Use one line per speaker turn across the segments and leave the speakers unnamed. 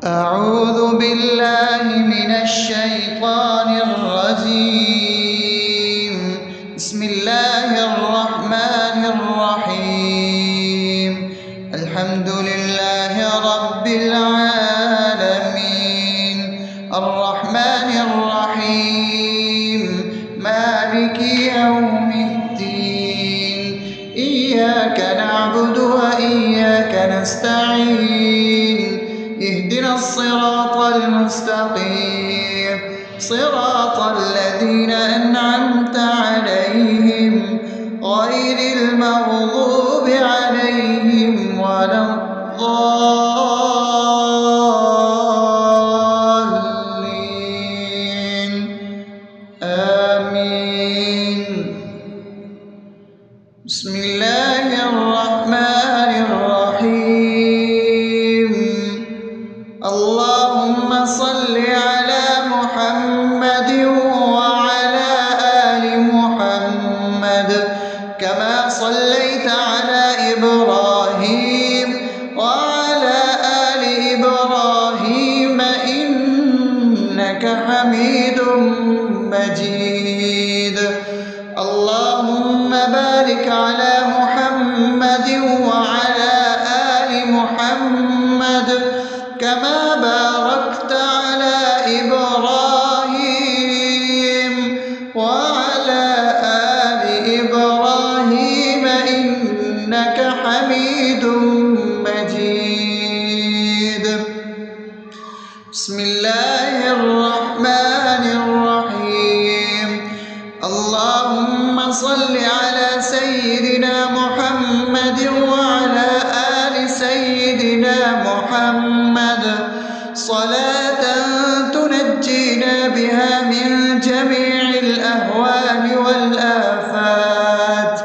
أعوذ بالله من الشيطان الرجيم. بسم الله الرحمن الرحيم. الحمد لله رب العالمين، الرحمن الرحيم، مالك يوم الدين. إياك نعبد وإياك نستعين. اهدنا الصراط المستقيم، صراط الذين أنعمت عليهم غير المغضوب عليهم ولا الضالين. آمين. بسم الله الرحمن الرحيم. اللهم صل على محمد وعلى آل محمد كما صليت على إبراهيم وعلى آل إبراهيم إنك حميد مجيد. اللهم بارك على محمد وعلى آل محمد كما باركت على إبراهيم وعلى آل إبراهيم إنك حميد مجيد. بسم الله الرحمن الرحيم. اللهم صل على سيدنا محمد وعلى آل سيدنا محمد صلاة تنجينا بها من جميع الأهوال والآفات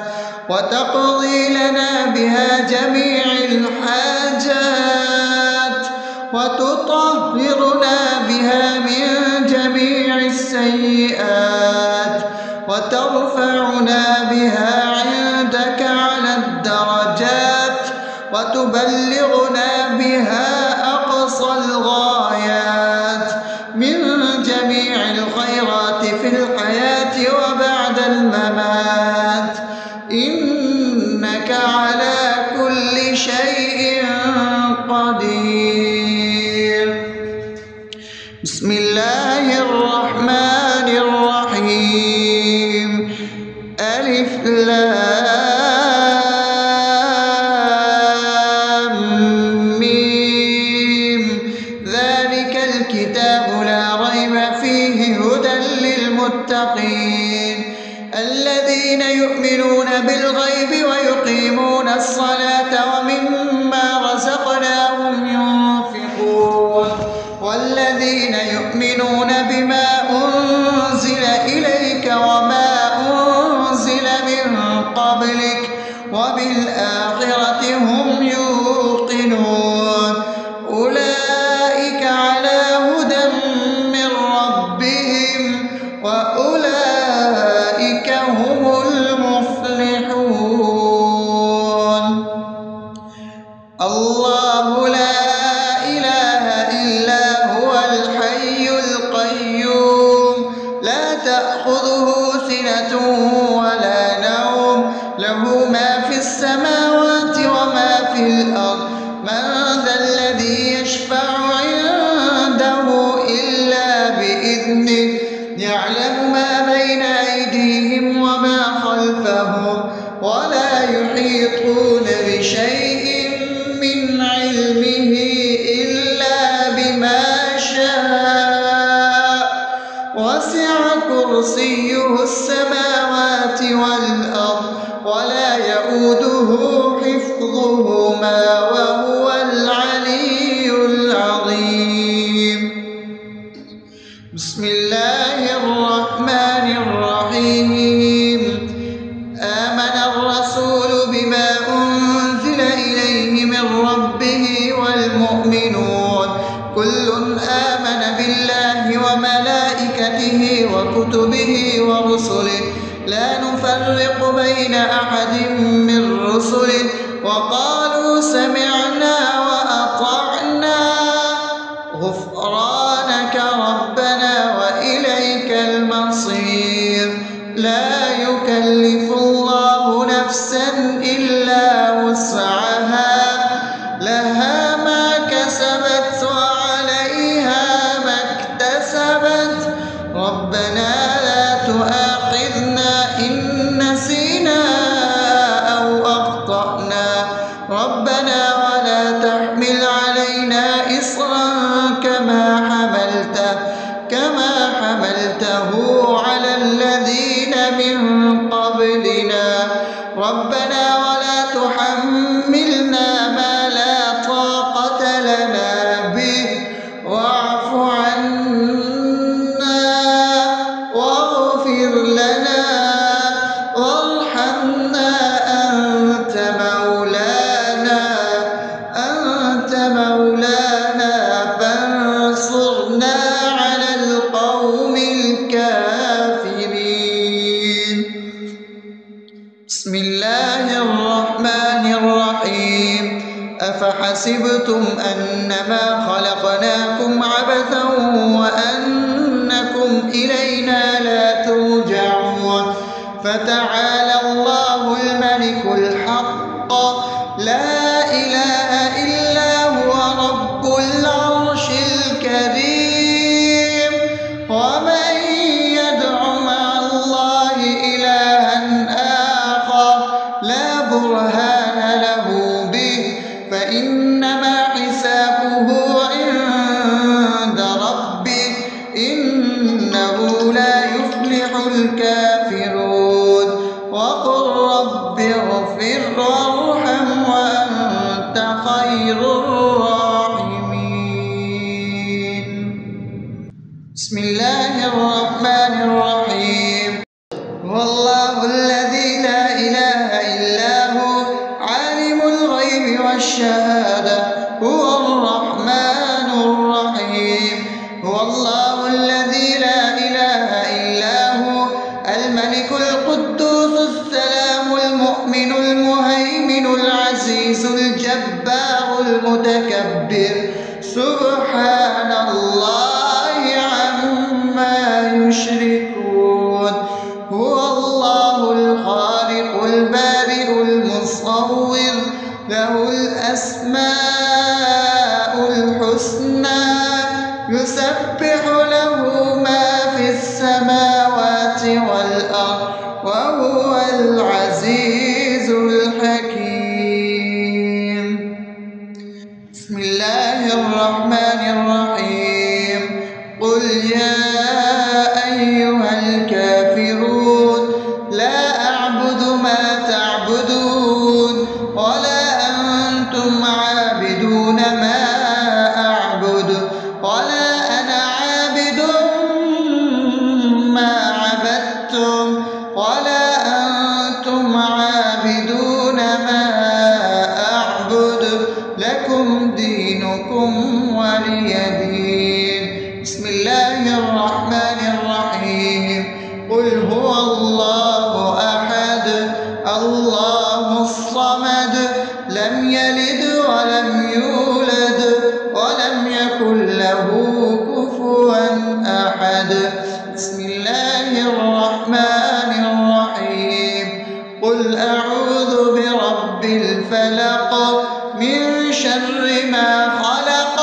وتقضي لنا بها جميع الحاجات وتطهرنا بها من جميع السيئات وترفعنا بها عندك على الدرجات وتبلغنا بها أقصى الغايات من جميع الخيرات في الحياة وبعد الممات، إنك على كل شيء قدير. بسم الله الرحمن الرحيم. ألف لام ميم. ذلك الكتاب لا ريب فيه هدى للمتقين الذين يؤمنون بالغيب ويقيمون الصلاة ومما رزقناهم ينفقون والذين يؤمنون بما أنزل إليك وما أنزل من قبلك وبالآخرة هم يوقنون أولئك على هدى من ربهم وأولئك هم المفلحون. الله لا إله إلا هو الحي القيوم لا تأخذه سنة ولا نوم له ما في السماوات وما في الأرض. من ذا الذي يشفع عنده إلا بإذنه يعلم ما بين أيديهم وما خلفهم ولا يحيطون بشيء من علمه إلا بما شاء وسع كرسيه السماوات والأرض ولا يؤوده حفظهما وهو العلي العظيم. بسم الله الرحمن الرحيم. آمن الرسول بما أنزل إليه من ربه والمؤمنون كل آمن بالله وملائكته وكتبه ورسله لا نفرق بين أحد من رسله وقالوا سمعنا وأطعنا إصرا كما حملته على الذين من قبلنا ربنا ولا تحملنا ما لا طاقة لنا به واعف عنا واغفر لنا وارحمنا أنت مولانا فانصرنا على القوم الكافرين. بسم الله الرحمن الرحيم أفحسبتم أنما خلقناكم عبثا وأنكم إلينا لا ترجعون فتعالى الله الملك الحق لا إله إلا هو رب العرش الكريم ومن يدع مع الله إلها آخر لا برهان له به فإنما حسابه عند ربه إنه لا يفلح الكافرون وقل رب اغفر وارحم وأنت خير الراحمين. بسم الله الرحمن الرحيم هو الله الذي لا إله إلا هو عالم الغيب والشهادة هو الرحمن الرحيم هو الله الذي لا إله إلا هو الملك القدوس السلام المؤمن المهيمن العزيز الجبار المتكبر سبحان الله عما يشركون هو الله الخالق البارئ المصور له الأسماء الحسنى يسبح له ما في السماوات والأرض وهو العزيز الحكيم. بسم الله الرحمن الرحيم قل يا أيها الكافرون لا أعبد ما تعبدون ولا أنتم عابدون ما أعبد ولا أنا عابد ما عبدتم ولا أنتم عابدون ما أعبد لكم دينكم ولي دين. بسم الله الرحمن الرحيم قل هو الله أحد الله الصمد لم يلد ولم يولد ولم يكن له كفوا أحد. بسم الله الرحمن الرحيم قل أعوذ برب الفلق من شر ما خلق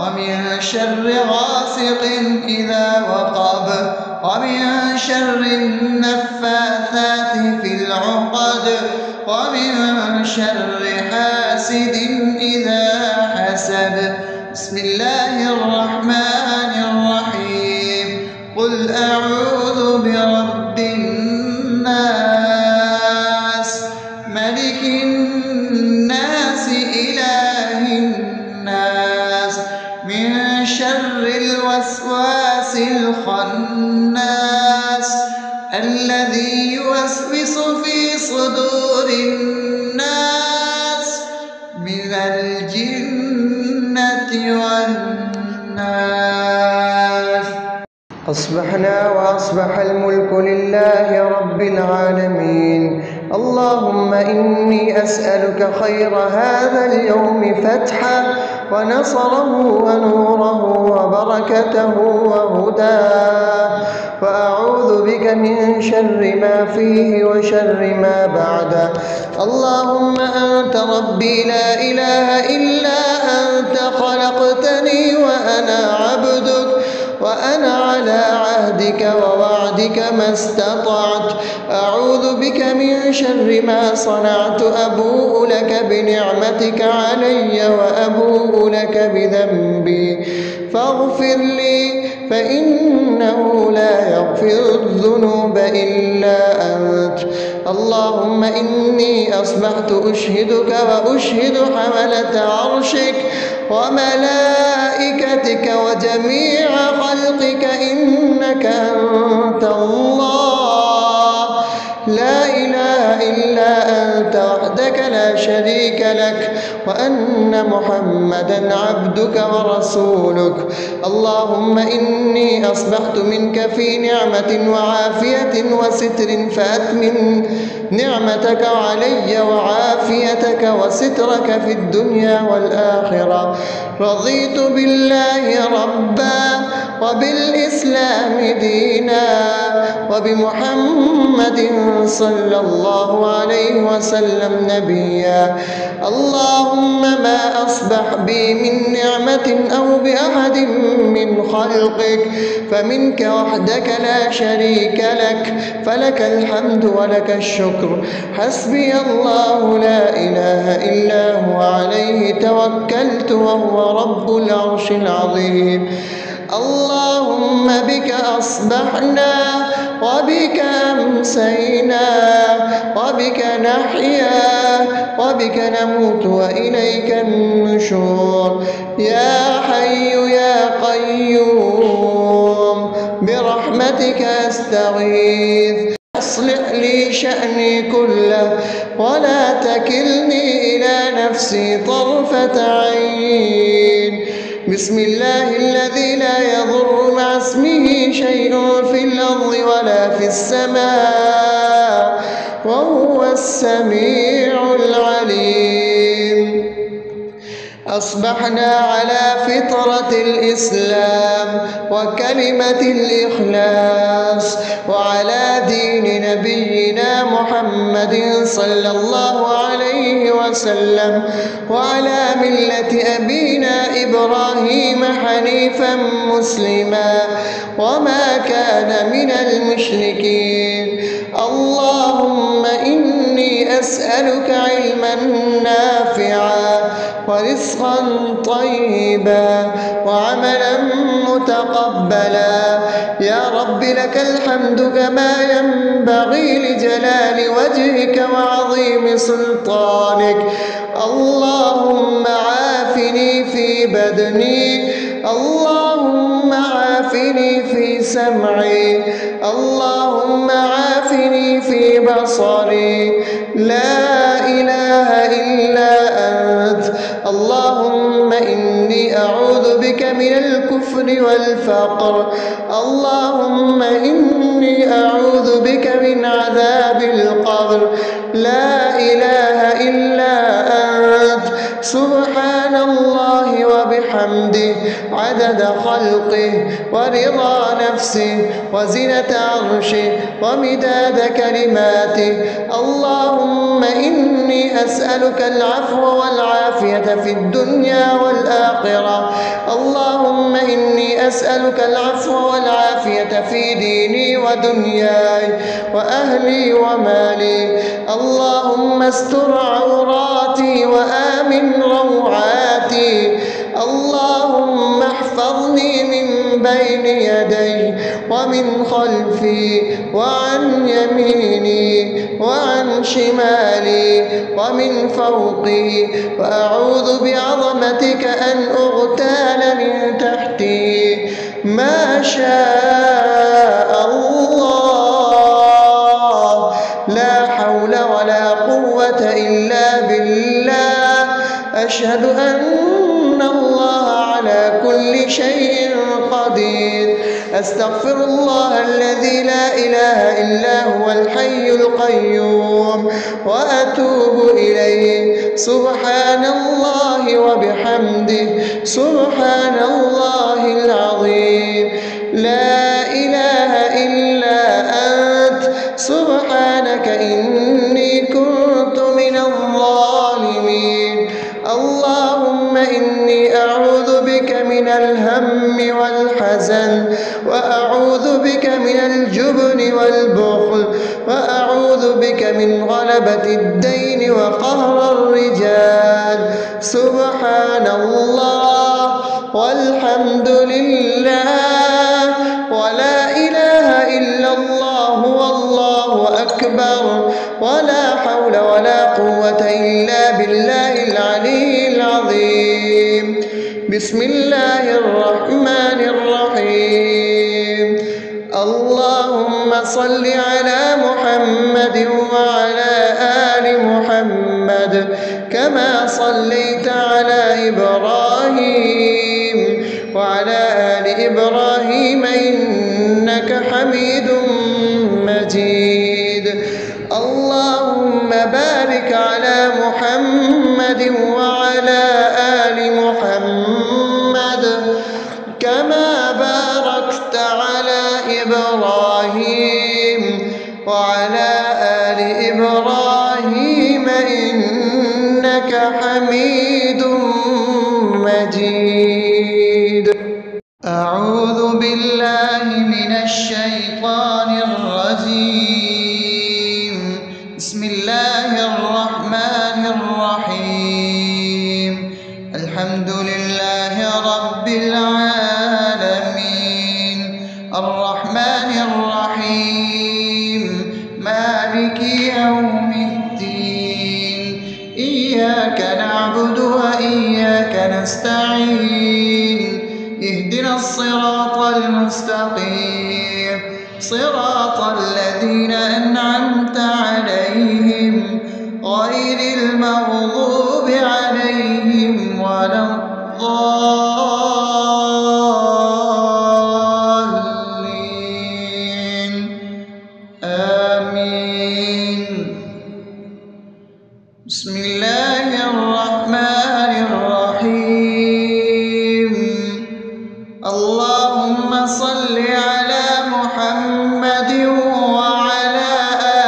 ومن شر غاسق إذا وقب ومن شر النفاثات في العقد ومن شر حاسد إذا حسد. بسم الله الرحمن الرحيم قل أعوذ برب الناس ملك الناس إله الناس من شر الوسواس الخناس الذي يوسوس في صدور الناس من الجنة والناس. أصبحنا وأصبح الملك لله رب العالمين. اللهم إني أسألك خير هذا اليوم فتحه ونصره ونوره وبركته وهداه وأعوذ بك من شر ما فيه وشر ما بعده. اللهم أنت ربي لا إله إلا أنت خلقتني وأنا عبدك وأنا على عهدك ووعدك طاعتك ما استطعت، أعوذ بك من شر ما صنعت، أبوء لك بنعمتك علي وأبوء لك بذنبي فاغفر لي فإنه لا يغفر الذنوب إلا أنت. اللهم إني أصبحت أشهدك وأشهد حملة عرشك وملائكتك وجميع خلقك إنك أنت الله لا إله إلا أنت وحدك لا شريك لك، وأن محمدا عبدك ورسولك. اللهم إني أصبحت منك في نعمة وعافية وستر فأتمم نعمتك علي وعافيتك وسترك في الدنيا والآخرة. رضيت بالله ربا وبالإسلام دينا وبمحمد صلى الله عليه وسلم نبيا. اللهم ما أصبح بي من نعمة أو بأحد من خلقك فمنك وحدك لا شريك لك، فلك الحمد ولك الشكر. حسبي الله لا إله إلا هو عليه توكلت وهو رب العرش العظيم. اللهم بك أصبحنا وبك أمسينا وبك نحيا وبك نموت وإليك النشور. يا حي يا قيوم برحمتك أستغيث، أصلح لي شأني كله ولا تكلني إلى نفسي طرفة عين. بسم الله الذي لا يضر مع اسمه شيء في الأرض ولا في السماء وهو السميع العليم. أصبحنا على فطرة الإسلام وكلمة الإخلاص وعلى دين نبينا محمد صلى الله عليه وسلم وعلى ملة أبينا إبراهيم حنيفا مسلما وما كان من المشركين. اللهم إني أسألك علما نافعا ورزقا طيبا وعملا متقبلا. يا رب لك الحمد كما ينبغي لجلال وجهك وعظيم سلطانك. اللهم عافني في بدني، اللهم عافني في سمعي، اللهم عافني في بصري. لا إله إلا أنت. اللهم إني أعوذ بك من الكفر والفقر. اللهم إني أعوذ بك من عذاب القبر. لا إله إلا أنت. سبحان الله وبحمده عدد خلقه ورضا نفسه وزنة عرشه ومداد كلماته. اللهم إني أسألك العفو والعافية في الدنيا والآخرة. اللهم إني أسألك العفو والعافية في ديني ودنياي وأهلي ومالي. اللهم استر عوراتي وآمن روعاتي. اللهم احفظني من بين يدي ومن خلفي وعن يميني وعن شمالي ومن فوقي، وأعوذ بعظمتك أن أغتال من تحتي. ما شاء الله، لا حول ولا قوة إلا بالله. أشهد أن الله على كل شيء قدير. أستغفر الله الذي لا إله إلا هو الحي القيوم وأتوب إليه. سبحان الله وبحمده سبحان الله العظيم. لا إله إلا أنت. سبحانك إني كنت من الظالمين. اللهم إني أعوذ بك من من الهم والحزن، وأعوذ بك من الجبن والبخل، وأعوذ بك من غلبة الدين وقهر الرجال. سبحان الله والحمد لله ولا إله إلا الله والله أكبر، ولا حول ولا قوة إلا بالله العلي العظيم. بسم الله الرحمن الرحيم. اللهم صل على محمد وعلى آل محمد كما صليت على إبراهيم وعلى آل إبراهيم إنك حميد مجيد. اللهم بارك على محمد وعلى آل محمد كما باركت على إبراهيم وعلى آل إبراهيم إنك حميد مجيد. أعوذ بالله من الشيطان الرجيم. بسم الله الرحمن الرحيم. الحمد لله رب العالمين الرحمن الرحيم مالك يوم الدين. إياك نعبد وإياك نستعين. اهدنا الصراط المستقيم صراط الذين أنعمت عليهم غير المغضوب عليهم ولا الضالين. آمين. بسم الله الرحمن الرحيم. اللهم صل على محمد وعلى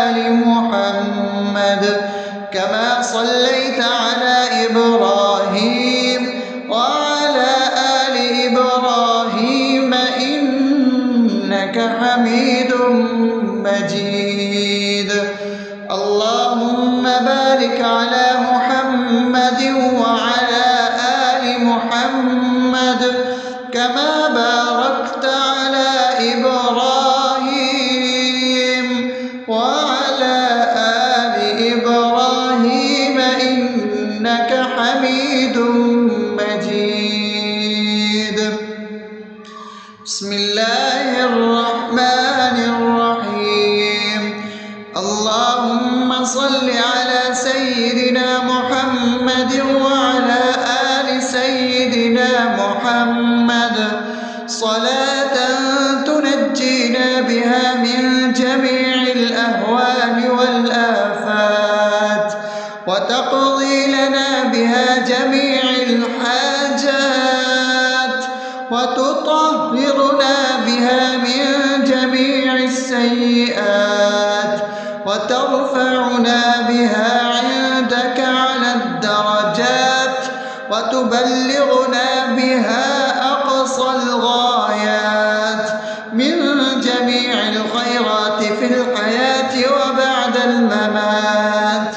آل محمد كما صليت على إبراهيم وعلى آل إبراهيم إنك حميد مجيد. اللهم بارك على محمد وعلى آل محمد كما باركت على إبراهيم وعلى آل إبراهيم إنك حميد مجيد. بسم الله الرحمن الرحيم. اللهم صل على سيدنا محمد وعلى آل سيدنا محمد صلاة تنجينا بها من جميع الأهوال والآفات وتقضي لنا بها جميع الحاجات وتطهرنا بها من جميع السيئات وترفعنا بها عندك على الدرجات وتبلغنا بها أقصى الغايات من جميع الخيرات في الحياة وبعد الممات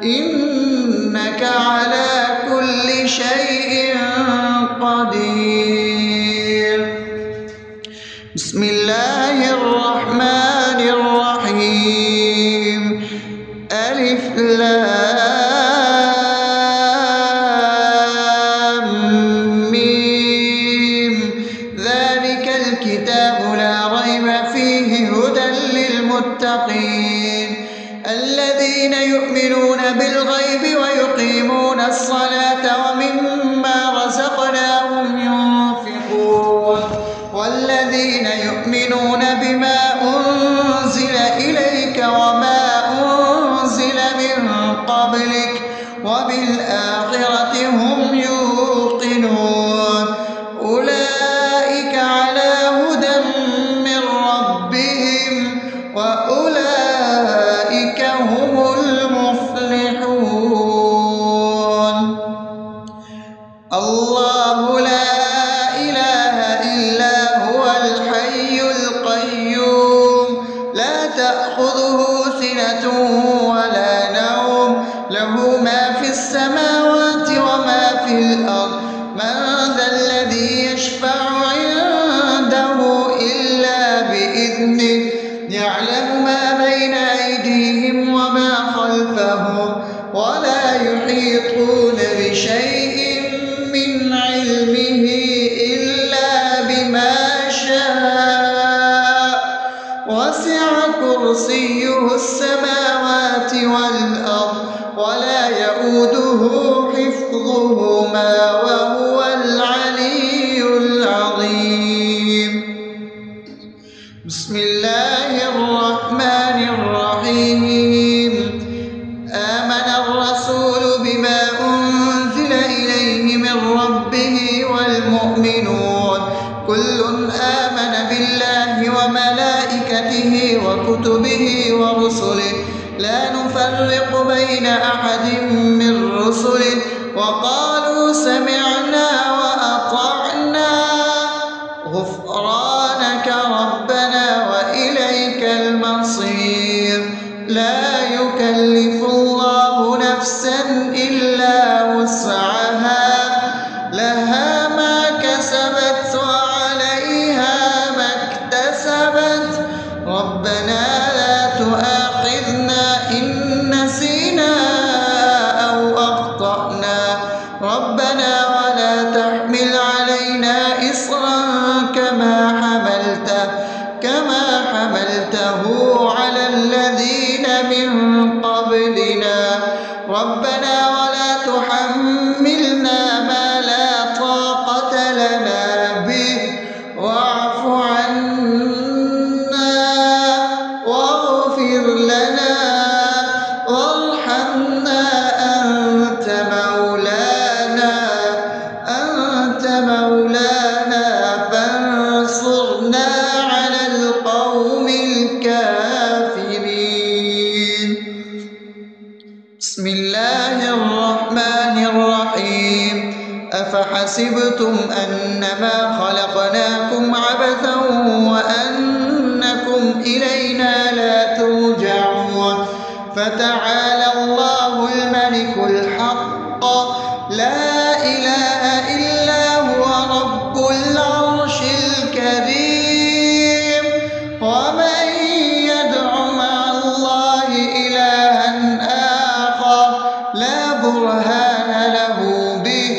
إنك على كل شيء قدير. بسم الله الرحمن الرحيم. ألف لام ميم. ذلك الكتاب لا ريب فيه هدى للمتقين الذين يؤمنون بالغيب ويقيمون الصلاة ومما رزقناهم ينفقون والذين يؤمنون بما أنزل إليك وما أنزل من قبلك وبالآخرة هم يوقنون أولئك على هدى من ربهم وأولئك هم المفلحون. الله لا يشفع عنده إلا بإذنه يعلم ما بين أيديهم وما خلفهم ولا يحيطون بشيء من علمه إلا بما شاء وسع كرسيه السماوات والأرض ولا يئوده حفظهما وهو العلي العظيم. بسم الله الرحمن الرحيم. آمن الرسول بما أنزل إليه من ربه والمؤمنون كل آمن بالله وملائكته وكتبه ورسله لا نفرق بين أحد من رسله وقالوا سمعنا وأطعنا غفرانك ربنا وإليك المصير. لا يكلف الله نفسا إلا وسعها لها ما كسبت وعليها ما اكتسبت ربنا لا تؤاخذنا إن نسينا أو أخطأنا ربنا ولا تحمل علينا إصرا كما حملته على الذين من قبلنا ربنا ولا تحملنا ما لا طاقة لنا به واعف عنا واغفر لنا وارحمنا أنت مولانا فانصرنا على القوم الكافرين. بسم الله الرحمن الرحيم. أفحسبتم أنما خلقناكم عبثا وأنكم إلينا لا ترجعون فتعالى الله الملك الحق لا إله إلا هو رب العرش الكريم. ومن يدع مع الله إلها آخر لا برهان له به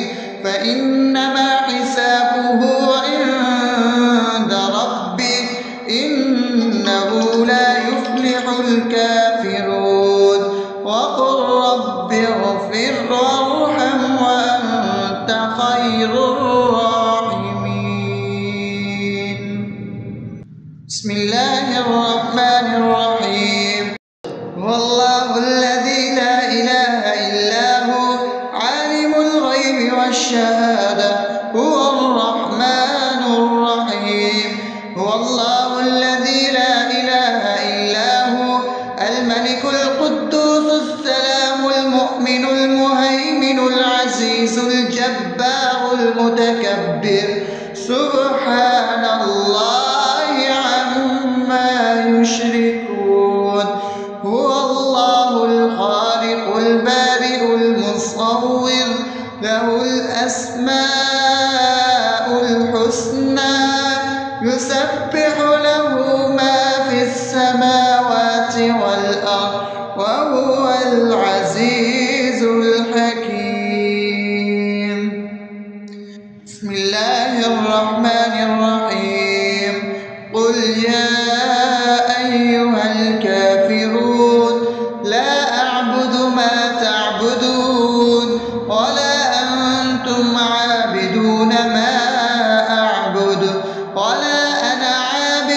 فإنما حسابه عند ربه إنه لا يفلح الكافرون. وقل رب اغفر وارحم وأنت خير الراحمين. بسم الله الرحمن الرحيم. هو الله الذي لا إله إلا هو عالم الغيب والشهادة هو الرحمن الرحيم. هو الله الذي لا إله إلا هو الملك القدوس السلام المؤمن المهيمن العزيز الجبار المتكبر سبحان الله عما يشركون. هو الله الخالق البارئ المصور له الأسماء الحسنى يسبح له ما في السماوات والأرض وهو العزيز الحكيم. بسم الله الرحمن الرحيم. قل يا أيها الكافرون لا أعبد ما تعبدون ولا أنتم عابدون ما أعبد ولا أنا عابد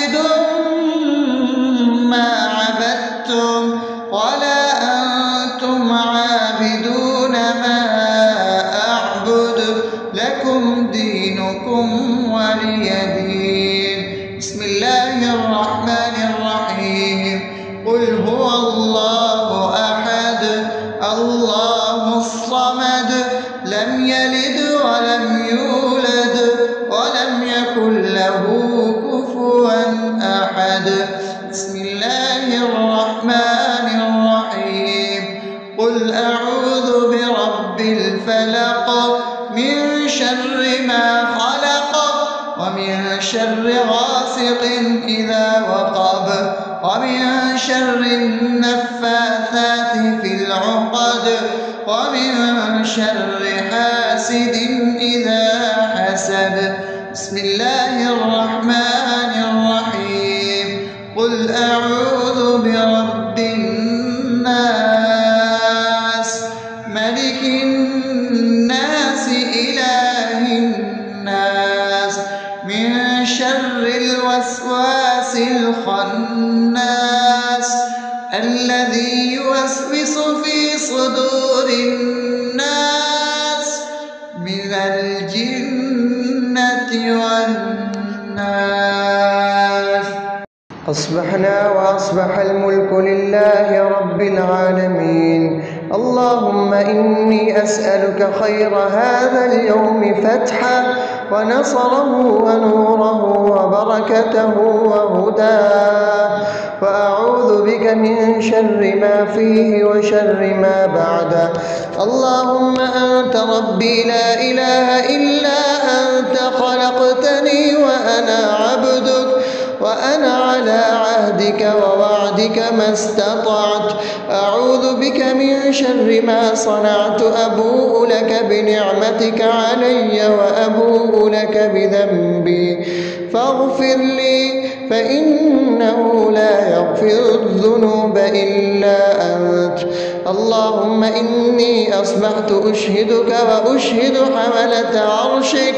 ومن شر غاسق إذا وقب ومن شر النفاثات في العقد ومن شر حاسد إذا حسد. بسم الله الرحمن الرحيم. قل أعوذ برب الناس ملك الناس إله الناس من شر الوسواس الخناس الذي يوسوس في صدور الناس من الجنة والناس.
أصبحنا وأصبح الملك لله رب العالمين. اللهم إني أسألك خير هذا اليوم فتحه ونصره ونوره وبركته وهداه، وأعوذ بك من شر ما فيه وشر ما بعده. اللهم أنت ربي لا إله إلا أنت، خلقتني وأنا عبدك وأنا على عهدك ووعدك ما استطعت. أعوذ بك من شر ما صنعت، أبوء لك بنعمتك علي وأبوء لك بذنبي فاغفر لي، فإنه لا يغفر الذنوب إلا أنت. اللهم إني أصبحت أشهدك وأشهد حملة عرشك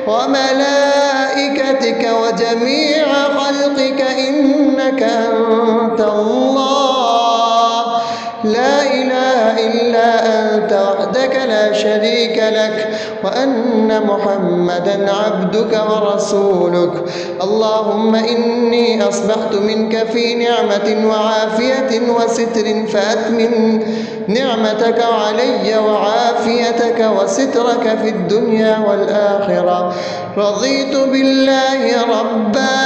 وملائكتك وجميع خلقك إنك أنت الله لا إله إلا أنت وحدك لا شريك لك، وأن محمدا عبدك ورسولك. اللهم إني أصبحت منك في نعمة وعافية وستر، فأتمم نعمتك علي وعافيتك وسترك في الدنيا والآخرة. رضيت بالله ربا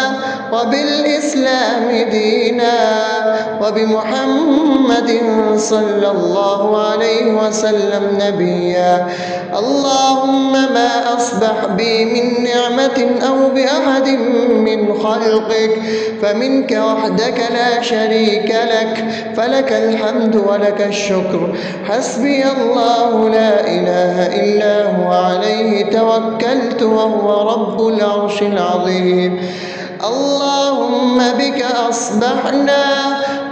وبالإسلام دينا وبمحمد صلى الله عليه وسلم نبيا. اللهم ما أصبح بي من نعمة أو بأحد من خلقك فمنك وحدك لا شريك لك، فلك الحمد ولك الشكر. حسبي الله لا إله إلا هو عليه توكلت وهو رب العرش العظيم. اللهم بك أصبحنا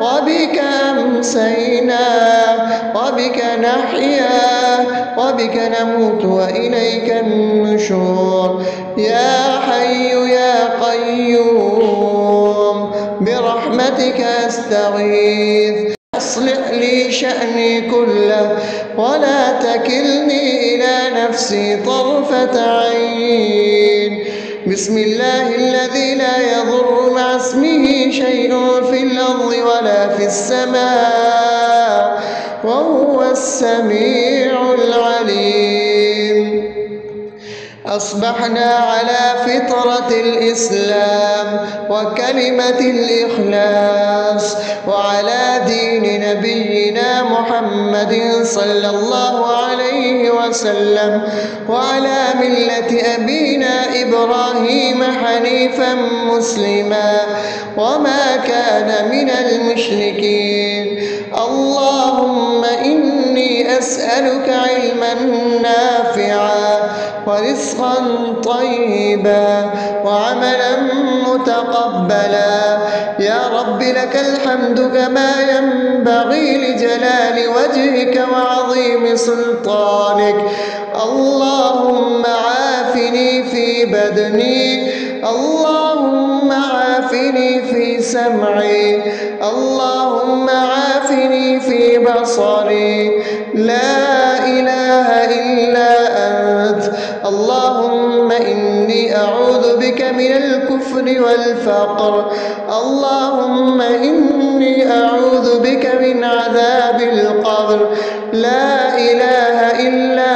وبك أمسينا وبك نحيا وبك نموت وإليك النشور. يا حي يا قيوم برحمتك أستغيث، أصلح لي شأني كله ولا تكلني إلى نفسي طرفة عين. بسم الله الذي لا يضر مع اسمه شيء في الأرض ولا في السماء وهو السميع العليم. أصبحنا على فطرة الإسلام وكلمة الإخلاص وعلى دين نبينا محمد صلى الله عليه وسلم وعلى ملة أبينا إبراهيم حنيفا مسلما وما كان من المشركين. اللهم إني أسألك علما نافعا ورزقا طيبا وعملا متقبلا. يا رب لك الحمد كما ينبغي لجلال وجهك وعظيم سلطانك. اللهم عافني في بدني، اللهم عافني في سمعي، اللهم عافني في بصري. لا إله إلا أنت. اللهم إني أعوذ بك من الكفر والفقر. اللهم إني أعوذ بك من عذاب القبر. لا إله إلا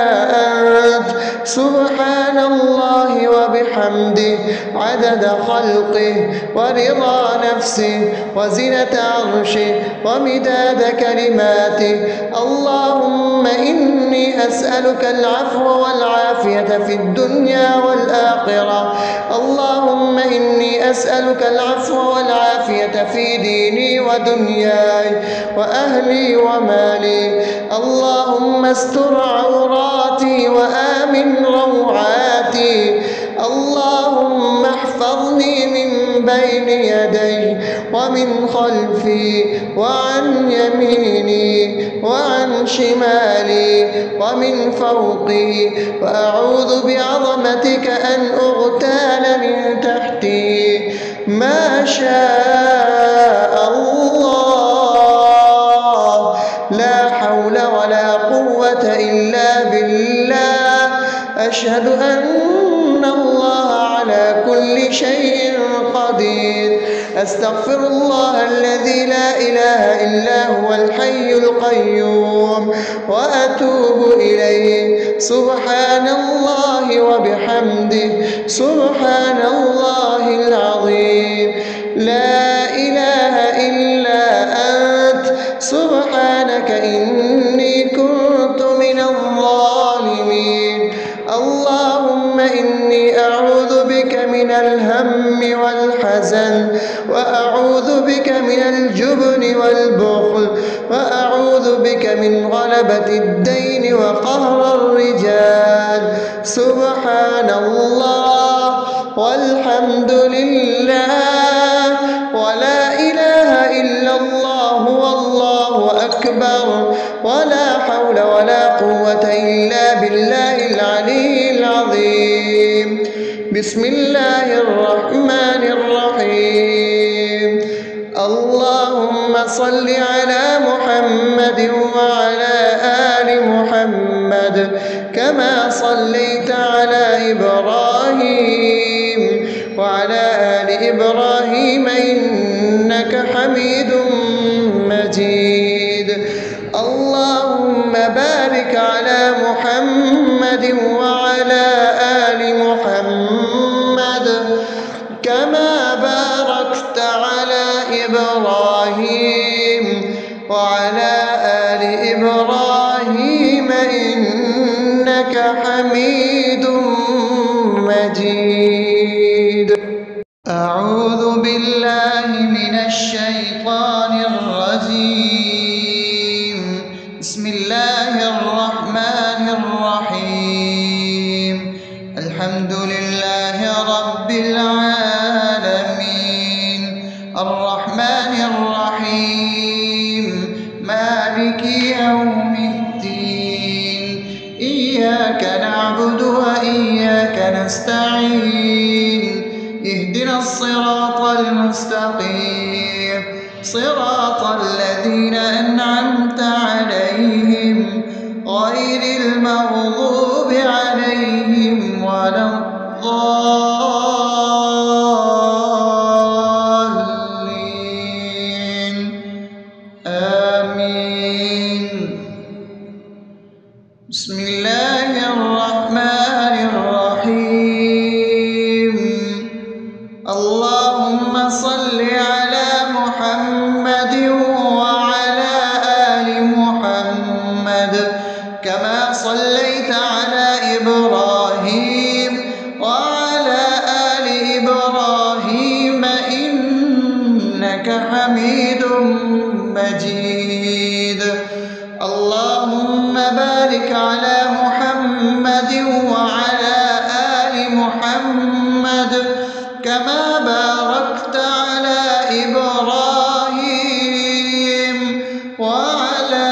أنت. سبحان الله وبحمده رحمته عدد خلقه ورضا نفسه وزنة عرشه ومداد كلماته. اللهم إني أسألك العفو والعافية في الدنيا والآخرة. اللهم إني أسألك العفو والعافية في ديني ودنياي وأهلي ومالي. اللهم استر عوراتي وآمن روعاتي. اللهم احفظني من بين يدي ومن خلفي وعن يميني وعن شمالي ومن فوقي، وأعوذ بعظمتك أن أغتال من تحتي. ما شاء الله، لا حول ولا قوة إلا بالله. أشهد أن الله على كل شيء قدير. أستغفر الله الذي لا إله إلا هو الحي القيوم وأتوب إليه. سبحان الله وبحمده، سبحان الله العظيم. لا إله إلا أنت، سبحانك إني كنت من الظالمين. اللهم إني أعوذ بك من الهم والحزن، وأعوذ بك من الجبن والبخل، وأعوذ بك من غلبة الدين وقهر الرجال. سبحان الله والحمد لله ولا إله إلا الله والله أكبر، ولا حول ولا قوة إلا بالله العلي العظيم. بسم الله الرحمن الرحيم. اللهم صل على محمد وعلى آل محمد كما صليت على إبراهيم وعلى آل إبراهيم إنك حميد مجيد. اللهم بارك على محمد وعلى آل محمد كما باركت على إبراهيم وعلى آل إبراهيم إنك حميد مجيد. أعوذ بالله من الشيطان الرجيم. بسم الله الرحمن الرحيم. الحمد لله رب العالمين، الرحمن الرحيم، مالك يوم الدين. إياك نعبد وإياك نستعين. اهدنا الصراط المستقيم، صراط الذين أنعمت عليهم غير المغضوب عليهم ولا الضالين. آمين. بسم الله الرحمن الرحيم. اللهم صل على محمد وعلى آل محمد كما صليت على إبراهيم وعلى آل إبراهيم إنك حميد مجيد. اللهم بارك على محمد وعلى آل محمد كما باركت على إبراهيم وعلى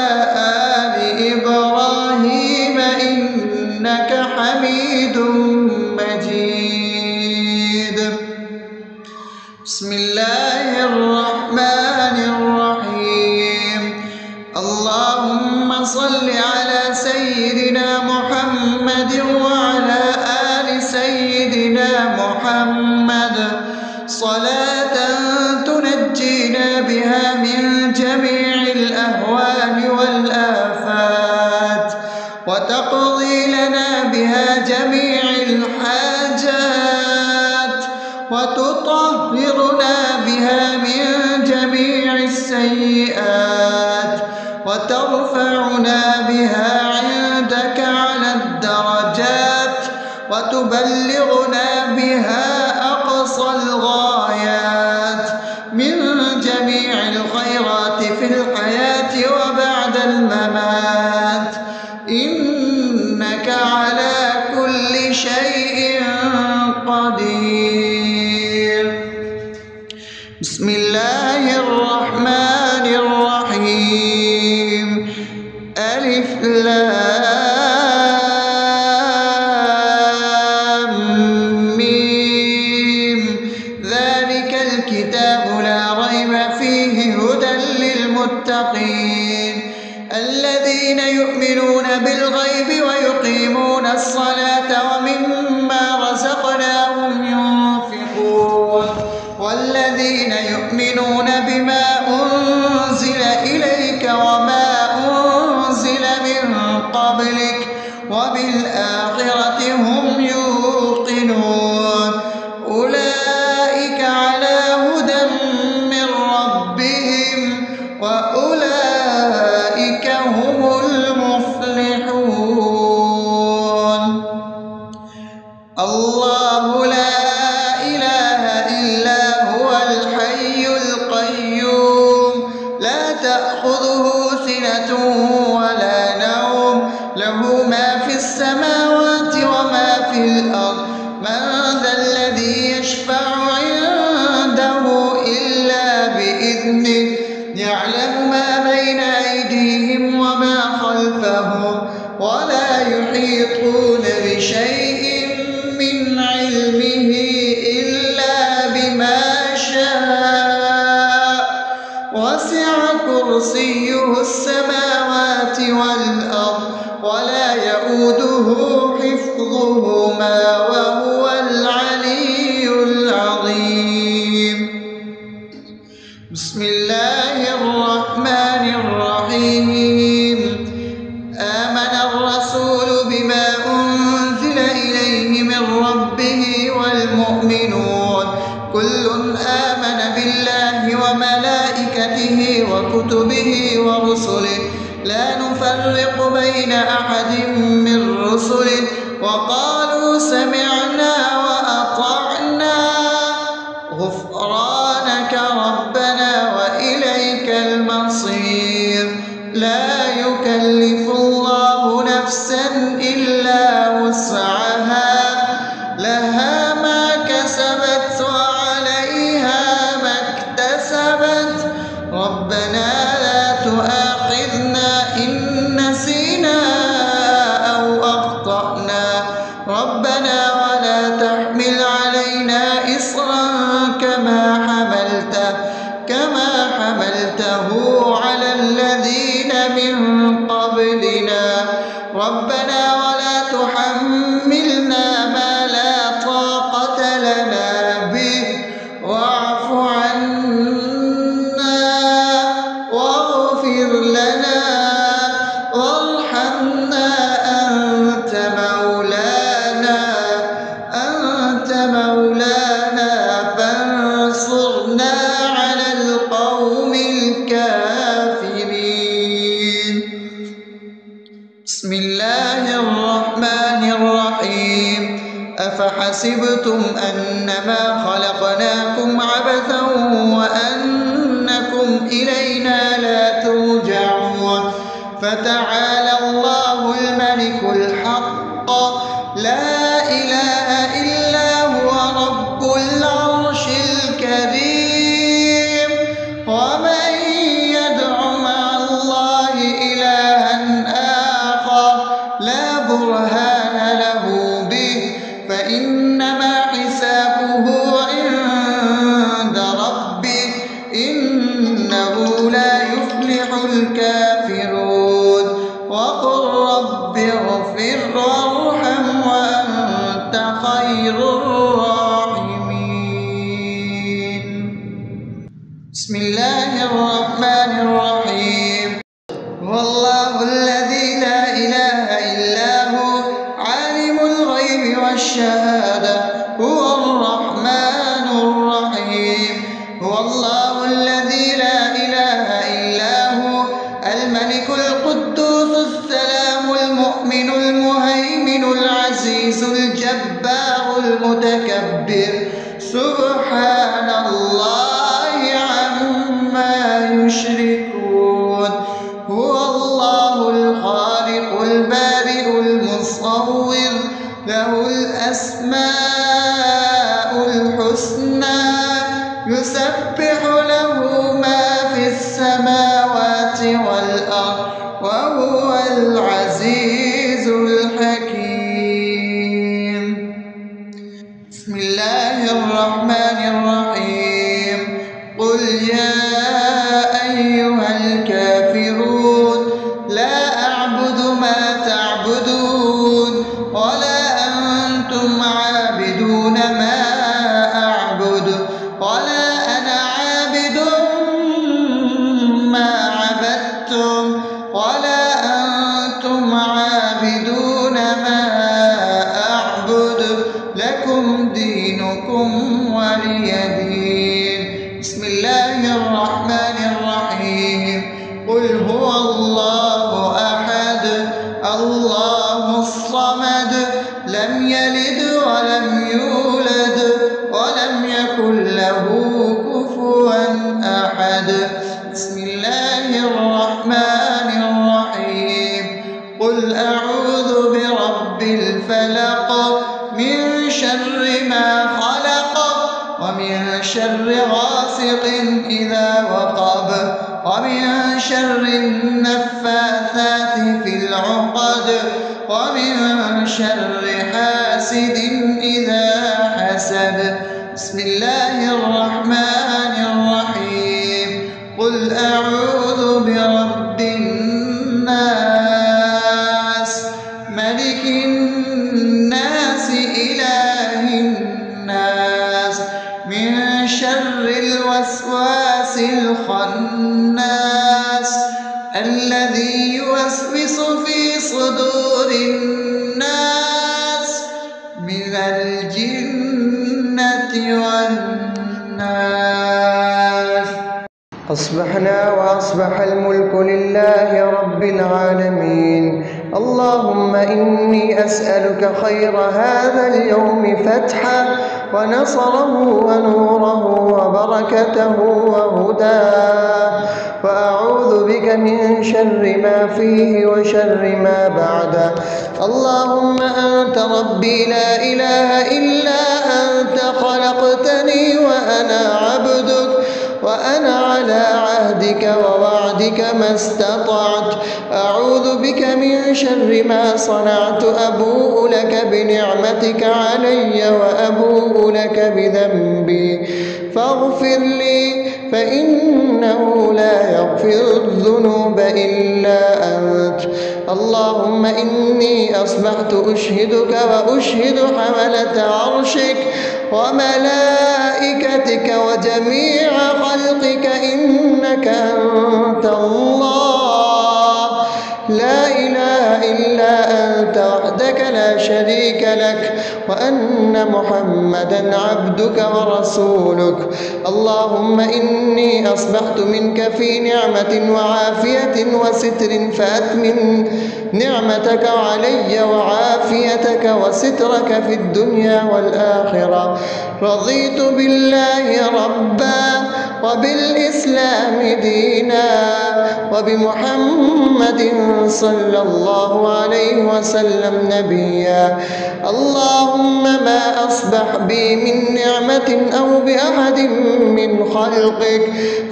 آل إبراهيم إنك حميد مجيد. بسم الله الرحمن الرحيم. اللهم صل على سيدنا محمد وعلى آل سيدنا محمد صلاة تنجينا بها من جميع الأهوال والآفات وتقضي لنا بها جميع الحاجات وتطهرنا بها من جميع السيئات وترفعنا بها عندك على الدرجات وتبلغنا بها أقصى الغايات من جميع الخيرات في الحياة وبعد الممات، إنك على كل شيء قدير. بسم الله الرحمن الرحيم. ألف لام ميم. ذلك الكتاب لا ريب فيه هدى للمتقين الذين يؤمنون بالغيب ويقيمون الصلاة ومما رزقناهم ينفقون والذين يؤمنون بما أنزل إليك وما أنزل من قبلك وبالآخرة هم يوقنون أولئك على هدى من ربهم وأولئك هم المفلحون. الله لا إله إلا هو الحي القيوم لا تأخذه سنة ولا نوم له ما في السماوات وما في الأرض من ذا الذي يشفع عنده إلا بإذنه يعلم ما بين أيديهم وما خلفهم ولا يحيطون بشيء من علمه إلا بما شاء وسع كرسيه السماوات والأرض ولا يؤوده حفظهما وهو العلي العظيم. بسم الله الرحمن الرحيم. آمن الرسول بما أنزل إليه من ربه والمؤمنون كل آمن بالله وملائكته وكتبه ورسله لا نفرق بين أحد من رسله وقالوا سمعنا وأطعنا غفرانك ربنا وإليك المصير. لا يكلف الله نفسا إلا وسعها لها ما كسبت وعليها ما اكتسبت ربنا لا تؤاخذنا إن نسينا أو أخطأنا ربنا ولا تحمل علينا إصرا كما حملته على الذين من قبلنا ربنا ولا تحملنا ما لا طاقة لنا به واعف عنا واغفر لنا وارحمنا أنت مولانا فانصرنا على القوم الكافرين. بسم الله الرحمن الرحيم. أفحسبتم أنما خلقناكم عبثا وأنكم إلينا لا ترجعون فتعالى الله الملك الحق لا إله إلا هو رب العرش الكريم. ومن يدع مع الله إلها آخر لا برهان له به فإنما حسابه عند ربه إنه لا يفلح الكافرون. وقل رب اغفر وارحم وأنت خير الراحمين. بسم الله الرحمن الرحيم. والله الذي لا إله إلا هو عالم الغيب والشهادة هو الرحمن
سبحان الله عما يشركون هو الله الخالق البارئ المصور له الأسماء الحسنى يسبح له ما في السماوات والأرض وهو العزيز الحكيم. بسم الله الرحمن الرحيم. قل يا أيها الكافرون لا أعبد ما تعبدون ولا أنتم عابدون ما أعبد ولا أنا عابد ما عبدتم ولا أنتم عابدون ما أعبد لكم دينكم ولي دين. بسم الله الرحمن الرحيم. قل هو الله أحد الله الصمد لم يلد ولم يولد ولم يكن له كفوا أحد. بسم الله الرحمن الرحيم. قل أعوذ برب الفلق من شر ما خلق ومن شر غاسق إذا وقب ومن شر النفاثات في العقد ومن شر حاسد إذا حسد. بسم الله الرحمن الرحيم. قل أعوذ برب الناس ملك الناس إله الناس من شر الوسواس الخناس الذي يوسوس في صدور الناس من الجنة والناس.
أصبحنا وأصبح الملك لله رب العالمين. اللهم إني أسألك خير هذا اليوم فتحه ونصره ونوره وبركته وهداه وأعوذ بك من شر ما فيه وشر ما بعده. اللهم أنت ربي لا إله إلا أنت خلقتني وأنا عبدك وأنا على عهدك ووعدك ما استطعت. أعوذ بك من شر ما صنعت. أبوء لك بنعمتك علي وأبوء لك بذنبي فاغفر لي فإنه لا يغفر الذنوب إلا أنت. اللهم إني أصبحت أشهدك وأشهد حملة عرشك وملائكتك وجميع خلقك إنك أنت الله لا إله إلا أنت وحدك لا شريك لك وأن محمدا عبدك ورسولك. اللهم إني أصبحت منك في نعمة وعافية وستر فأتمم نعمتك علي وعافيتك وسترك في الدنيا والآخرة. رضيت بالله ربا وبالإسلام دينا وبمحمد صلى الله عليه وسلم نبيا. اللهم ما أصبح بي من نعمة أو بأحد من خلقك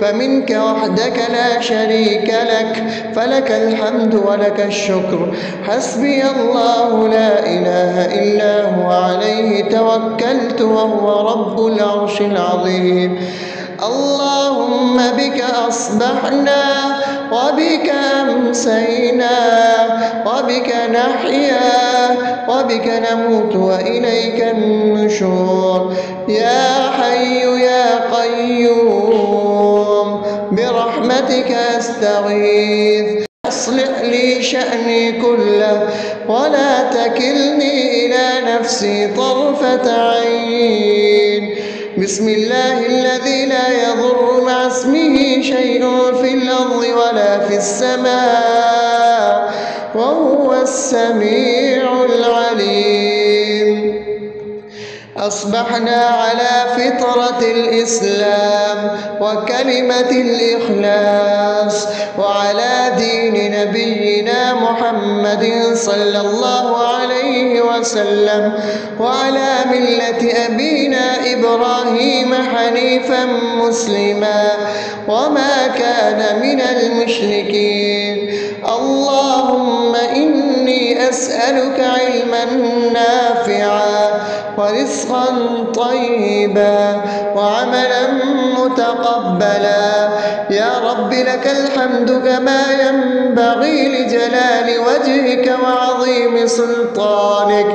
فمنك وحدك لا شريك لك فلك الحمد ولك الشكر. حسبي الله لا إله إلا هو عليه توكلت وهو رب العرش العظيم. اللهم بك أصبحنا وبك أمسينا وبك نحيا وبك نموت وإليك النشور. يا حي يا قيوم برحمتك أستغيث أصلح لي شأني كله ولا تكلني إلى نفسي طرفة عين. بسم الله الذي لا يضر مع اسمه شيء في الأرض ولا في السماء وهو السميع العليم. أصبحنا على فطرة الإسلام وكلمة الإخلاص وعلى دين نبينا محمد صلى الله عليه وسلم وعلى ملة أبينا إبراهيم حنيفا مسلما وما كان من المشركين. اللهم إني أسألك علما نافعا ورزقا طيبا وعملا متقبلا. يا رب لك الحمد كما ينبغي لجلال وجهك وعظيم سلطانك.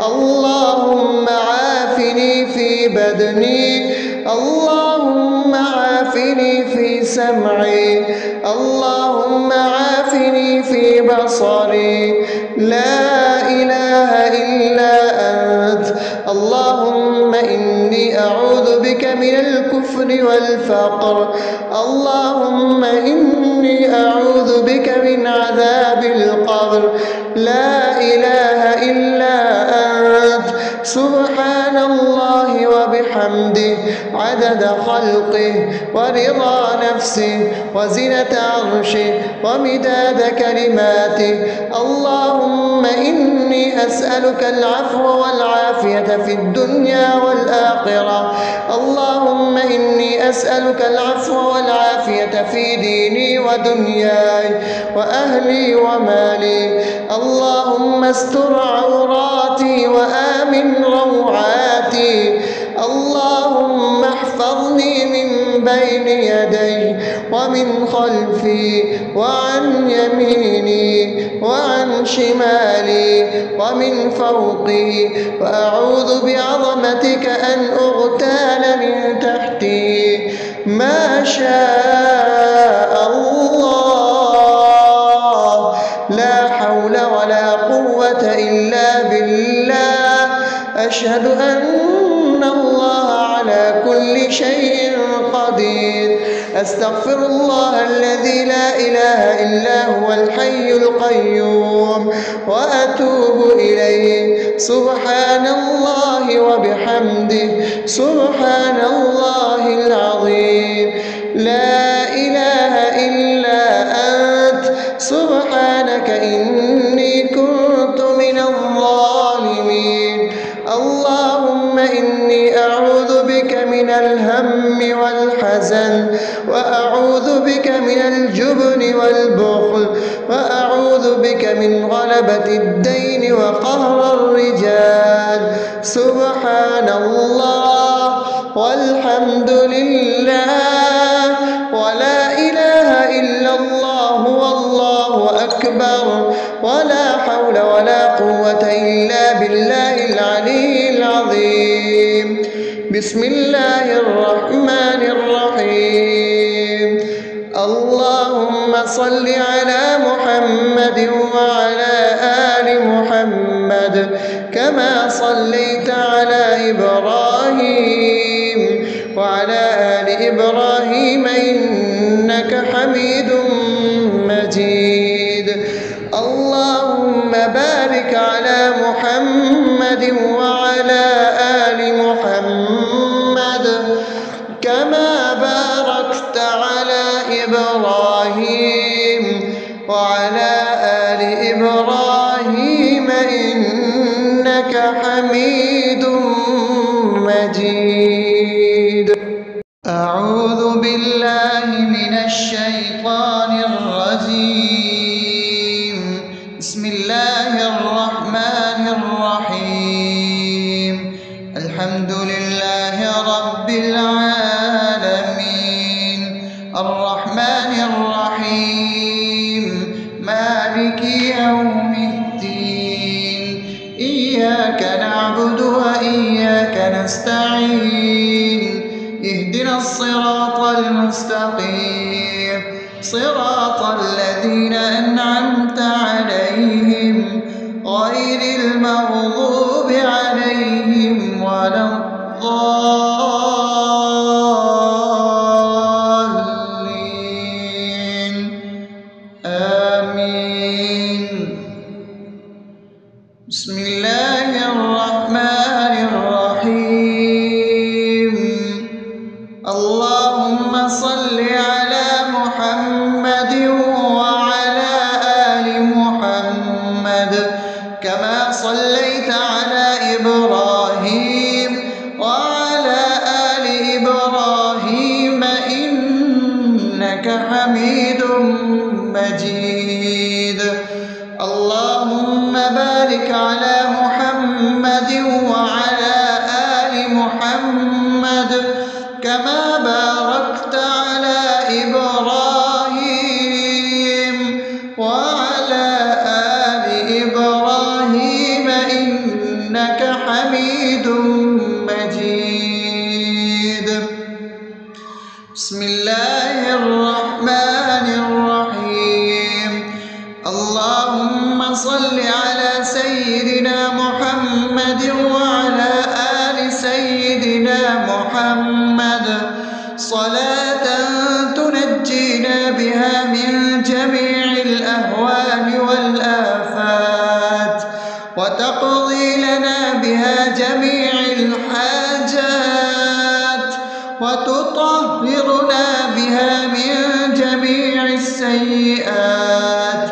اللهم عافني في بدني، اللهم عافني في سمعي، اللهم عافني في بصري. لا إله إلا أنت. اللهم إني أعوذ بك من الكفر والفقر. اللهم إني أعوذ بك من عذاب القبر. لا إله إلا أنت. سبحان الله وبحمده عدد خلقه ورضا نفسه وزنة عرشه ومداد كلماته. اللهم إني أسألك العفو والعافية في الدنيا والآخرة. اللهم إني أسألك العفو والعافية في ديني ودنياي وأهلي ومالي. اللهم استر عوراتي وآمن روعاتي. اللهم احفظني من بين يدي ومن خلفي وعن يميني وعن شمالي ومن فوقي، وأعوذ بعظمتك أن أغتال من تحتي. ما شاء الله، لا حول ولا قوة إلا بالله. أشهد أن الله على كل شيء قدير. أستغفر الله الذي لا إله إلا هو الحي القيوم وأتوب إليه. سبحان الله وبحمده سبحان الله العظيم. لا إله إلا أنت. سبحانك إني كنت من الظالمين. اللهم إني أعوذ بك من الهم والحزن، وأعوذ بك من الجبن والبخل، وأعوذ بك من غلبة الدين وقهر الرجال. سبحان الله والحمد لله ولا إله إلا الله والله أكبر ولا حول ولا قوة إلا بالله العلي العظيم. بسم الله الرحمن الرحيم. اللهم صل على محمد وعلى آل محمد كما صليت على إبراهيم وعلى آل إبراهيم إنك حميد مجيد. اللهم بارك على محمد وعلى آل محمد كما باركت على إبراهيم وعلى آل إبراهيم إنك حميد مجيد. أعوذ بالله من الشيطان الرجيم. بسم الله الرحمن الرحيم. الحمد لله رب العالمين الرحمن الرحيم مالك يوم الدين. إياك نعبد وإياك نستعين. اهدنا الصراط المستقيم صراط الذين أنعمت عليهم غير المغضوب عليهم ولا الضالين. آمين. بسم الله الرحمن الرحيم. اللهم صل على محمد وعلى آل محمد كما صليت على إبراهيم وعلى آل إبراهيم إنك حميد مجيد. اللهم بارك على محمد وعلى آل محمد كما باركت على إبراهيم وعلى آل إبراهيم إنك حميد مجيد. بسم الله الرحمن الرحيم. اللهم صل على سيدنا محمد وعلى آل سيدنا محمد صلاة تنجينا بها من جميع الأهوال والآفات وتقضي لنا بها جميع الحاجات وتطهرنا بها من جميع السيئات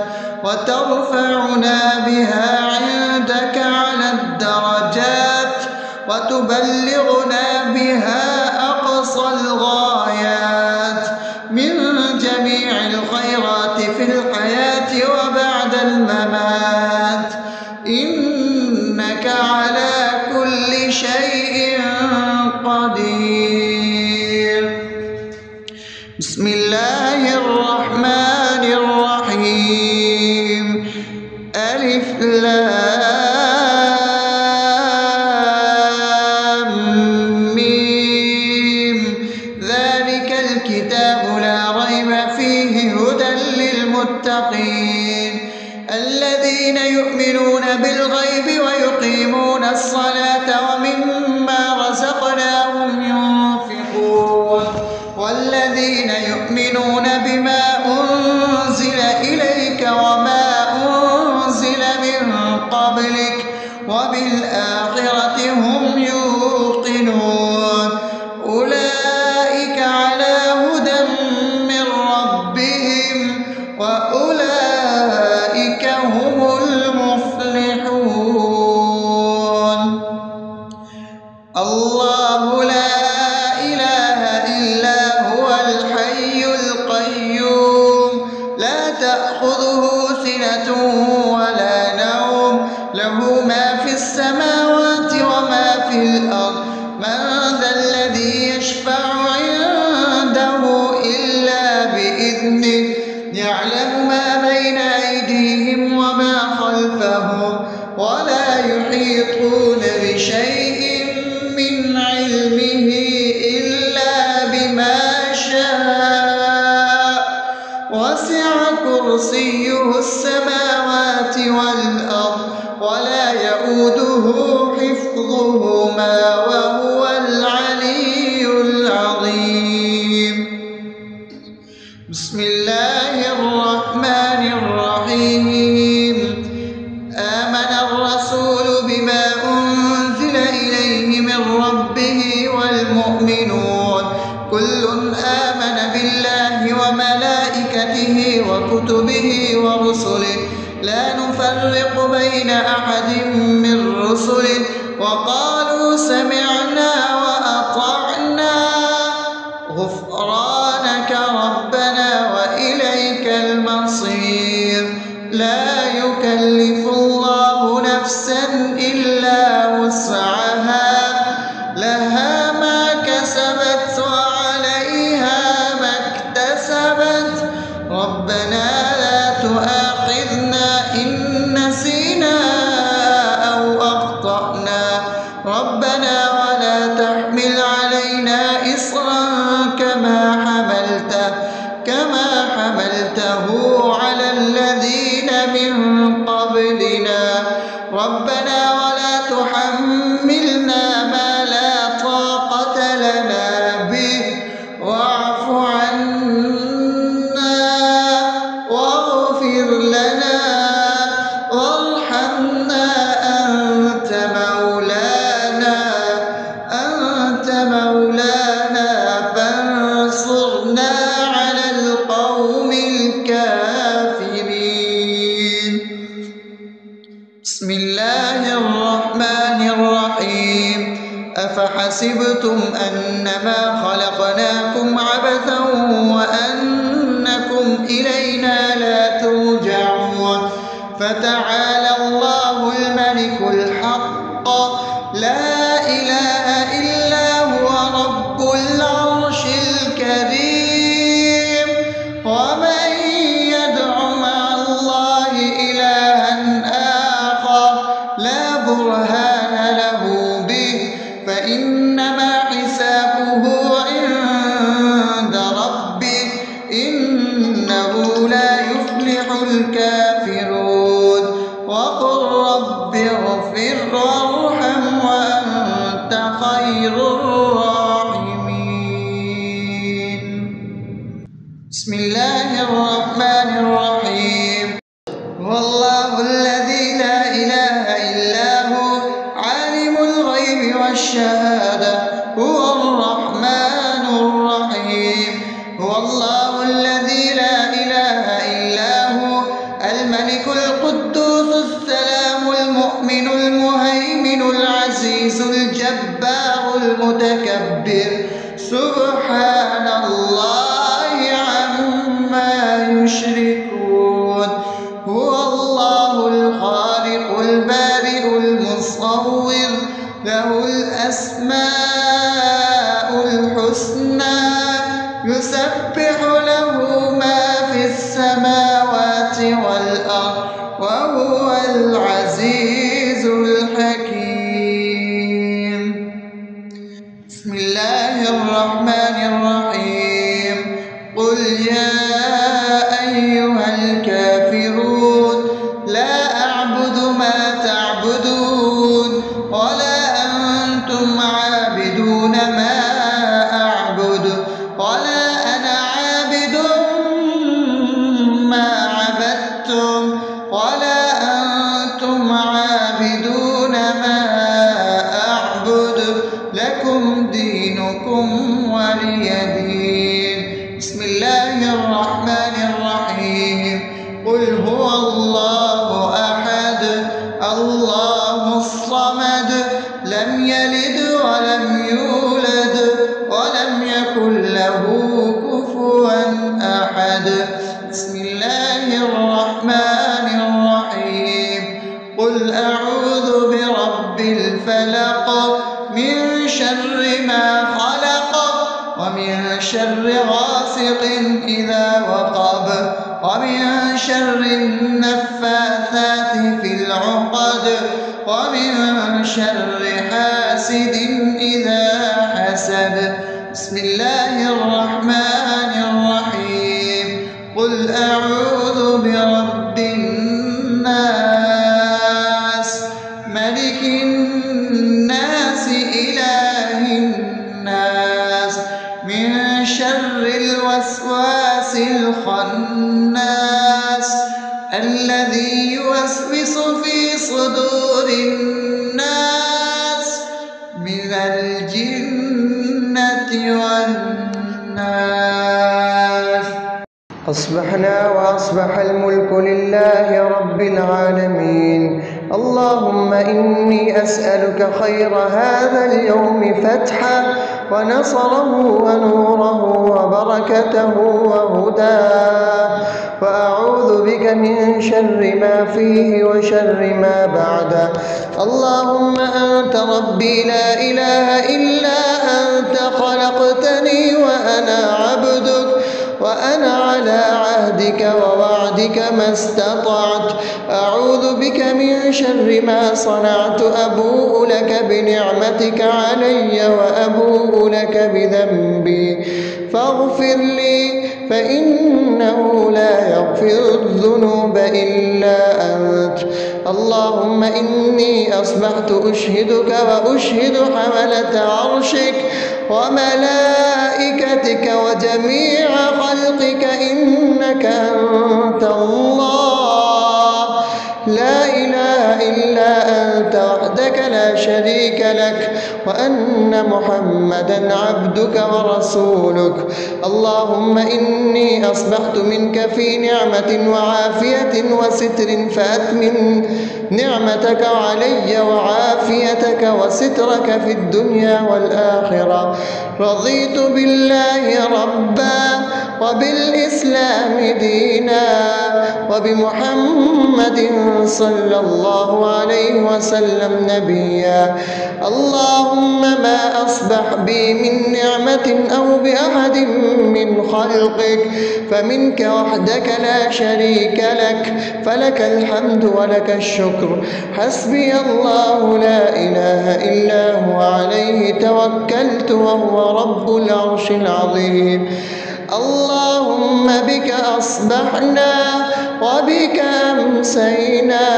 وترفعنا بها عندك على الدرجات وتبلغنا بها أقصى الغايات من جميع الخيرات في الحياة وبعد الممات إنك على كل شيء قدير. بسم الله الرحمن الرحيم. ألف لام ميم. ذلك الكتاب لا ريب فيه هدى للمتقين الذين يؤمنون بالغيب ويقيمون الصلاة ومما رزقناهم ينفقون والذين يؤمنون بما أنزل إليك وما أنزل من قبلك وبالآخرة هم يوقنون أولئك على هدى من ربهم وأولئك هم المفلحون. الله لا إله إلا هو الحي القيوم لا تأخذه سنة ولا نوم له ما في السماوات وما في الأرض من ذا الذي يشفع عنده إلا بإذنه يعلم ما بين أيديهم وما خلفهم ولا يحيطون بشيء من علمه إلا بما شاء وسع كرسيه السماوات والأرض ولا يؤوده حفظهما وهو العلي العظيم. بسم الله الرحمن الرحيم. آمن الرسول بما أنزل إليه من ربه والمؤمنون كل آمن بالله وملائكته وكتبه ورسله لا نفرق بين أحد من رسله وقالوا سمعنا وأطعنا غفرانك ربنا وإليك المصير. لا يكلف الله نفسا إلا وسعها لها ما كسبت وعليها ما اكتسبت ربنا لا تؤاخذنا إن نسينا أو أخطأنا ربنا ولا تحمل علينا إصرا كما حملته على الذين من قبلنا ربنا ولا تحملنا ما لا طاقة لنا به واعف عنا واغفر لنا وارحمنا أنت مولانا أفحسبتم أنما خلقناكم عبثا وأنكم إلينا لا ترجعون فتعالى الله الملك الحق لا إله إلا هو رب العرش الكريم ومن يدع مع الله إلها آخر لا برهان له به فإنما حسابه عند ربه إنه لا يفلح الكافرون وقل رب اغفر وارحم وأنت خير الراحمين. بسم الله الرحمن الرحيم. هو الله الذي لا إله إلا هو عالم الغيب والشهادة هو الرحمن الرحيم. هو الله الذي لا إله إلا هو الملك القدوس السلام المؤمن المهيمن العزيز الجبار المتكبر سبحان الله عما يشركون. هو الله الخالق البارئ المصور له الأسماء الحسنى يسبح له ما في السماوات والأرض وهو العزيز الحكيم. بسم الله الرحمن الرحيم. قل يا أيها الكافرون لا أعبد ما تعبدون ولا أنتم عابدون ما أعبد ولا أنا عابد ما عبدتم ولا أنتم عابدون ما أعبد لكم دينكم ولي دين. بسم الله الرحمن الرحيم. قل هو الله أحد الله الصمد لم يلد ولم يولد ولم يكن له كفوا أحد. بسم الله الرحمن الرحيم. قل أعوذ برب الفلق من شر ما خلق ومن شر غاسق إذا وقب ومن شر النفاثات في العقد ومن شر حاسد إذا حسد. بسم الله الرحمن الرحيم. قل أعوذ برب الناس ملك الناس إله الناس من شر الوسواس الخناس الذي يوسوس في صدور الناس من الجنة والناس.
أصبحنا وأصبح الملك لله رب العالمين. اللهم إني أسألك خير هذا اليوم فتحه ونصره ونوره وبركته وهداه وأعوذ بك من شر ما فيه وشر ما بعده. اللهم أنت ربي لا إله إلا أنت خلقتني وأنا عبدك وأنا على عهدك ووعدك ما استطعت. أعوذ بك من شر ما صنعت. أبوء لك بنعمتك علي وأبوء لك بذنبي فاغفر لي فإنه لا يغفر الذنوب إلا أنت. اللهم إني أصبحت أشهدك وأشهد حملة عرشك وملائكتك وجميع خلقك إنك أنت الله لا إله إلا إلا أنت وحدك لا شريك لك وأن محمدا عبدك ورسولك. اللهم إني أصبحت منك في نعمة وعافية وستر فأتمم نعمتك علي وعافيتك وسترك في الدنيا والآخرة. رضيت بالله ربا وبالإسلام دينا وبمحمد صلى الله عليه وسلم نبيا. اللهم ما أصبح بي من نعمة أو بأحد من خلقك فمنك وحدك لا شريك لك، فلك الحمد ولك الشكر. حسبي الله لا إله إلا هو عليه توكلت وهو رب العرش العظيم. اللهم بك أصبحنا وبك أمسينا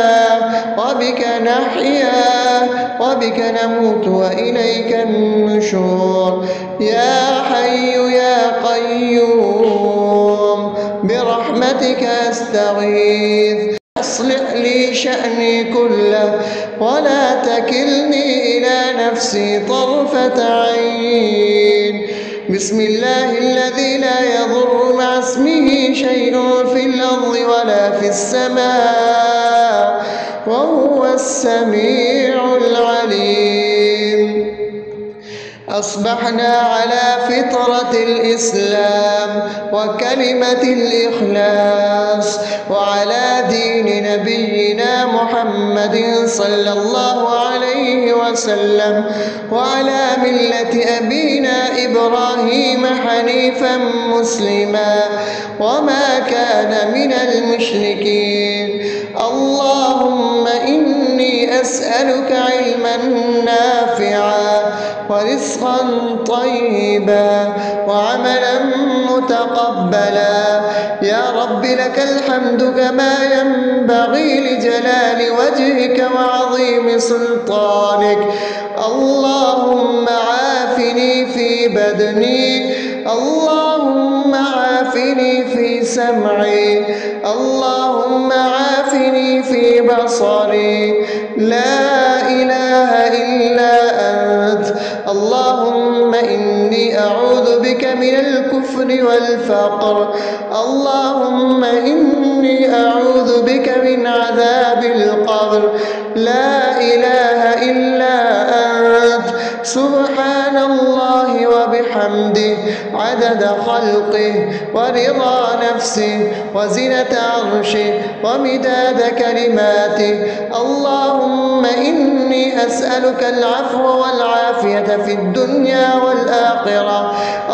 وبك نحيا وبك نموت وإليك النشور. يا حي يا قيوم برحمتك أستغيث، أصلح لي شأني كله ولا تكلني إلى نفسي طرفة عين. بسم الله الذي لا يضر مع اسمه شيء في الأرض ولا في السماء وهو السميع العليم. أصبحنا على فطرة الإسلام وكلمة الإخلاص وعلى دين نبينا محمد صلى الله عليه وسلم وعلى ملة أبينا إبراهيم حنيفا مسلما وما كان من المشركين. اللهم إني أسألك علما نافعا ورزقا طيبا وعملا متقبلا. يا رب لك الحمد كما ينبغي لجلال وجهك وعظيم سلطانك. اللهم عافني في بدني، اللهم عافني في سمعي، اللهم عافني في بصري. لا إله إلا أنت. اللهم إني أعوذ بك من الكفر والفقر. اللهم إني أعوذ بك من عذاب القبر. لا إله إلا أنت. سبحان الله وبحمده عدد خلقه ورضا نفسه وزنة عرشه ومداد كلماته. اللهم إني أسألك العفو والعافية في الدنيا والآخرة.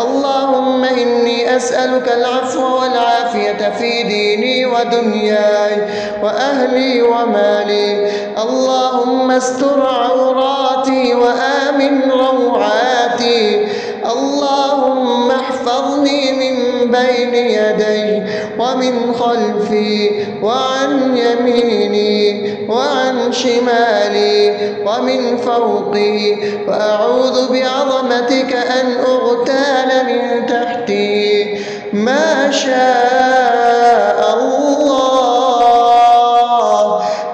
اللهم إني أسألك العفو والعافية في ديني ودنياي وأهلي ومالي. اللهم استر عوراتي وآمن روعاتي. اللهم احفظني من بين يدي ومن خلفي وعن يميني وعن شمالي ومن فوقي، وأعوذ بعظمتك أن أغتال من تحتي. ما شاء الله،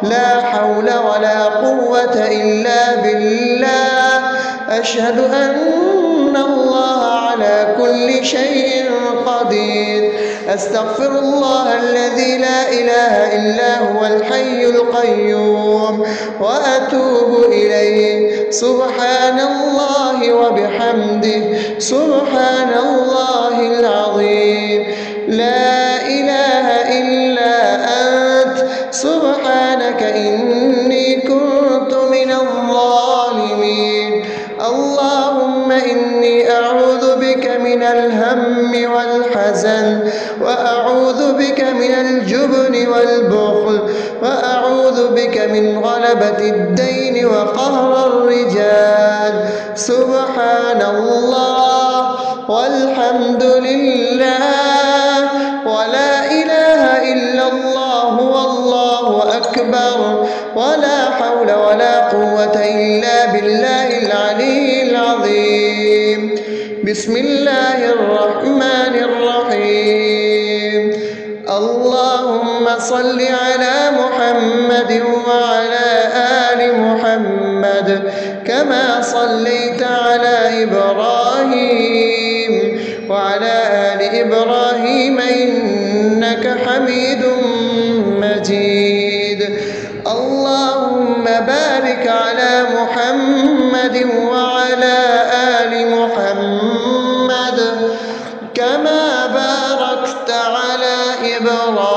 لا حول ولا قوة إلا بالله. أشهد أن الله على كل شيء قدير. أستغفر الله الذي لا إله إلا هو الحي القيوم وأتوب إليه. سبحان الله وبحمده سبحان الله العظيم. لا إله إلا أنت. سبحانك إني كنت من الظالمين. اللهم إني أعوذ بك من الهم والحزن، وأعوذ بك من الجبن والبخل، وأعوذ بك من غلبة الدين وقهر الرجال. سبحان الله والحمد لله ولا إله إلا الله والله أكبر ولا حول ولا قوة إلا بالله العلي العظيم. بسم الله الرحمن الرحيم. اللهم صل على محمد وعلى آله محمد كما صليت على إبراهيم وعلى آل إبراهيم إنك حميد مجيد. اللهم بارك على محمد وعلى آل محمد كما باركت على إبراهيم